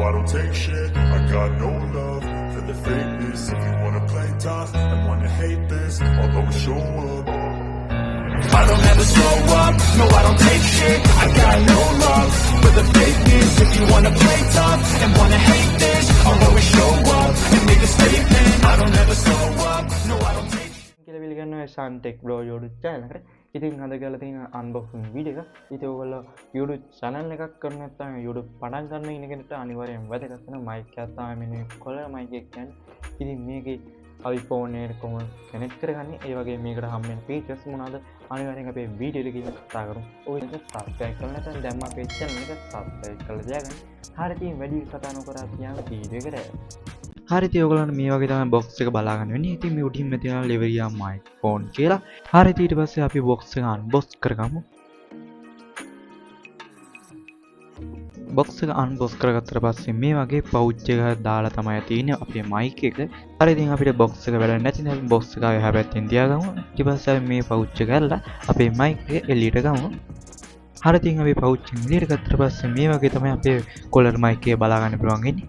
I don't take shit. I got no love for the fakeness. If you wanna play tough and wanna hate this, I'll always show up. I don't ever slow up, no I don't take shit. I got no love for the fakeness. If you wanna play tough and wanna hate this, I'll always show up and make a statement. I don't ever slow up, no I don't take shit. කියලා පිළිගන්නවා Shantek Bro YouTube channel එකට. ඉතින් අද කරලා තියෙන unboxing video එක. ඉතින් ඔයගොල්ලෝ YouTube channel එකක් කරන නැත්නම් YouTube පටන් ගන්න ඉන්න කෙනෙක්ට අනිවාර්යෙන් වැදගත් වෙන mic එකක් තමයි මෙන්න කොළර mic එක කියන්නේ. ඉතින් මේකේ iPhone එකට කොහොමද connect කරගන්නේ? ඒ වගේ මේකට හම් වෙන features මොනවාද? අනිවාර්යෙන් අපේ video එකකින් කතා කරමු. ඔයගොල්ලෝ subscribe කරලා නැත්නම් දැන් අපේ channel එක subscribe කරලා තියාගන්න. හරියට ඉතින් වැඩි කතා නොකර අපි යමු video එකට. හරිති ඔයගොල්ලන්ට මේ වගේ තමයි box එක බලා ගන්න වෙන්නේ. ඉතින් මේ උඩින්ම තියෙනවා Leveria microphone කියලා. හරියට ඊට පස්සේ අපි box එක unbox කරගමු. box එක unbox කරගත්තට පස්සේ මේ වගේ pouch එකක් දාලා තමයි තියෙන්නේ අපේ mic එක. හරියට ඉතින් අපිට box එක වැඩක් නැති නිසා box එක ආයෙ හැපැත්තෙන් තියාගමු. ඊට පස්සේ අපි මේ pouch එක අරලා අපේ mic එක එළියට ගමු. හරියට ඉතින් අපි pouch එක එළියට ගත්තට පස්සේ මේ වගේ තමයි අපේ collar mic එක බලා ගන්න පුළුවන් වෙන්නේ.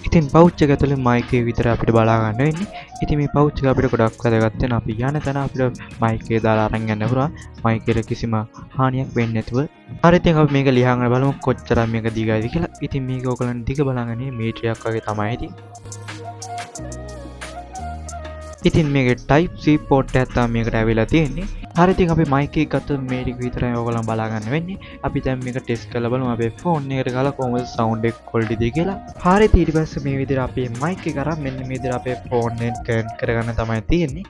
ඉතින් pouch එක ඇතුලේ mic එක විතර අපිට බලා ගන්න වෙන්නේ. ඉතින් මේ pouch එක අපිට ගොඩක් වැදගත් වෙන අපි යන තැන අපිට mic එක දාලා අරන් යන්න පුළුවන්. mic එකට කිසිම හානියක් වෙන්නේ නැතුව. හරි ඉතින් අපි මේක ලියහගෙන බලමු කොච්චර මේක දිගයිද කියලා. ඉතින් මේක ඔයගලන් දිග බලන්නේ මීටරයක් වගේ තමයි ඉතින් මේකේ type C port එකක් තමයි මේකට ඇවිල්ලා තියෙන්නේ. හරි ඉතින් අපි mic එක ගත්තොත් මේ ටික විතරයි ඔයගලන් බලා ගන්න වෙන්නේ. අපි දැන් මේක ටෙස්ට් කරලා බලමු අපේ phone එකට ගාලා කොහොමද sound එක quality දෙක කියලා. හරි ඊට පස්සේ මේ විදිහට අපේ mic එක අරන් මෙන්න මේ විදිහට අපේ phone එක connect කරගන්න තමයි තියෙන්නේ.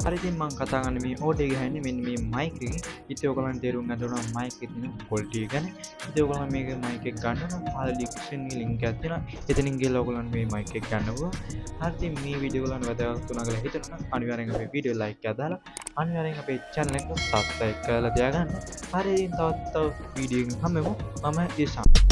හරි ඉතින් මම කතා කරන්නේ මේ audio එක ගහන්නේ මෙන්න මේ mic එකේ. ඉතින් ඔයගලන් තේරුම් ගන්න ඕන mic එකේ තියෙන quality එක ගැන. ඉතින් ඔයගලන් මේක mic එක ගන්න නම් ආල description එකේ link එකක් තියෙනවා. එතනින් ගිහලා ඔයගලන් මේ mic එක ගන්න පුළුවන්. හරි ඉතින් මේ වීඩියෝ ඔයගලන් වැදගත් වුණා කියලා හිතනවා. අනිවාර්යෙන් අපේ වීඩියෝ like එකක් දාලා අනිවාර්යෙන් අපේ channel එක subscribe කරලා තියාගන්න. හරි ඉතින් තවත් වීඩියෝ එකකින් හම්බෙමු. මම ඉෂාන්.